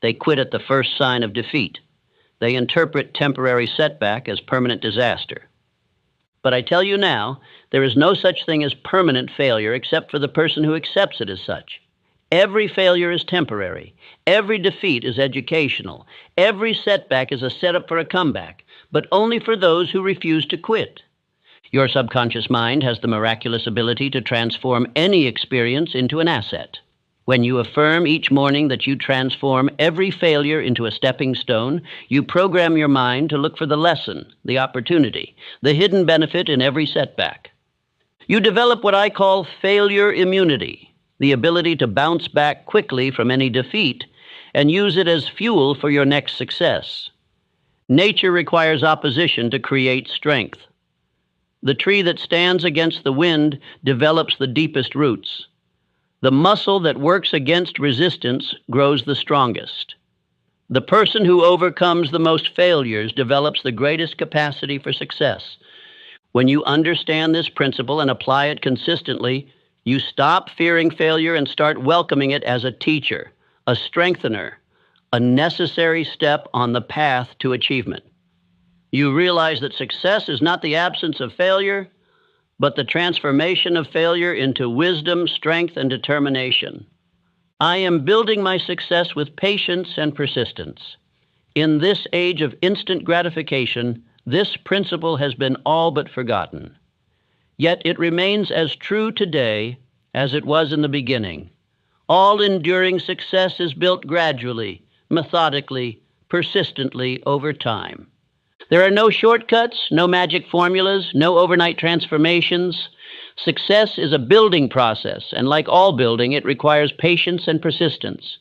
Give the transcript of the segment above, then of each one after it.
They quit at the first sign of defeat. They interpret temporary setback as permanent disaster. But I tell you now, there is no such thing as permanent failure except for the person who accepts it as such. Every failure is temporary. Every defeat is educational. Every setback is a setup for a comeback, but only for those who refuse to quit. Your subconscious mind has the miraculous ability to transform any experience into an asset. When you affirm each morning that you transform every failure into a stepping stone, you program your mind to look for the lesson, the opportunity, the hidden benefit in every setback. You develop what I call failure immunity, the ability to bounce back quickly from any defeat and use it as fuel for your next success. Nature requires opposition to create strength. The tree that stands against the wind develops the deepest roots. The muscle that works against resistance grows the strongest. The person who overcomes the most failures develops the greatest capacity for success. When you understand this principle and apply it consistently, you stop fearing failure and start welcoming it as a teacher, a strengthener, a necessary step on the path to achievement. You realize that success is not the absence of failure, but the transformation of failure into wisdom, strength, and determination. I am building my success with patience and persistence. In this age of instant gratification, this principle has been all but forgotten. Yet it remains as true today as it was in the beginning. All enduring success is built gradually, methodically, persistently over time. There are no shortcuts, no magic formulas, no overnight transformations. Success is a building process, and like all building, it requires patience and persistence.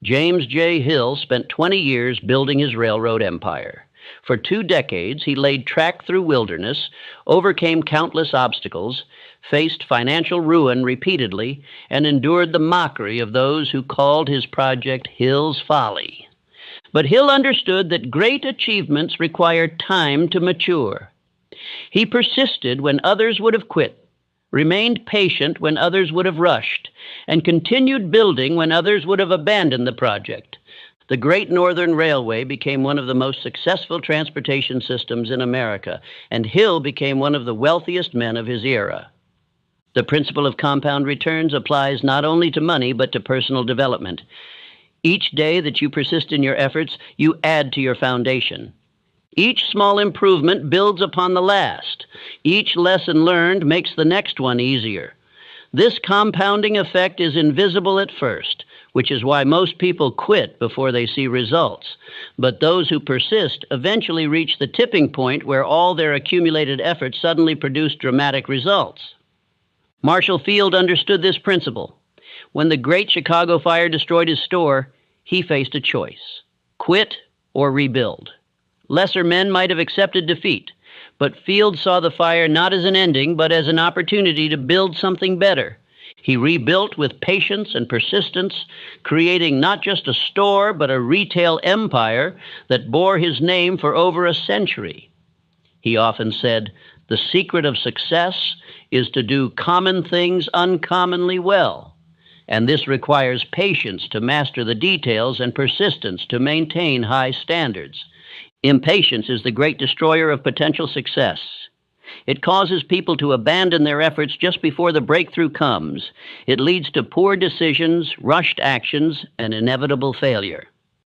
James J. Hill spent 20 years building his railroad empire. For 2 decades, he laid track through wilderness, overcame countless obstacles, faced financial ruin repeatedly, and endured the mockery of those who called his project Hill's Folly. But Hill understood that great achievements require time to mature. He persisted when others would have quit, remained patient when others would have rushed, and continued building when others would have abandoned the project. The Great Northern Railway became one of the most successful transportation systems in America, and Hill became one of the wealthiest men of his era. The principle of compound returns applies not only to money, but to personal development. Each day that you persist in your efforts, you add to your foundation. Each small improvement builds upon the last. Each lesson learned makes the next one easier. This compounding effect is invisible at first, which is why most people quit before they see results. But those who persist eventually reach the tipping point where all their accumulated efforts suddenly produce dramatic results. Marshall Field understood this principle. When the Great Chicago Fire destroyed his store, he faced a choice: quit or rebuild. Lesser men might have accepted defeat, but Field saw the fire not as an ending, but as an opportunity to build something better. He rebuilt with patience and persistence, creating not just a store, but a retail empire that bore his name for over a century. He often said, "The secret of success is to do common things uncommonly well." And this requires patience to master the details and persistence to maintain high standards. Impatience is the great destroyer of potential success. It causes people to abandon their efforts just before the breakthrough comes. It leads to poor decisions, rushed actions, and inevitable failure.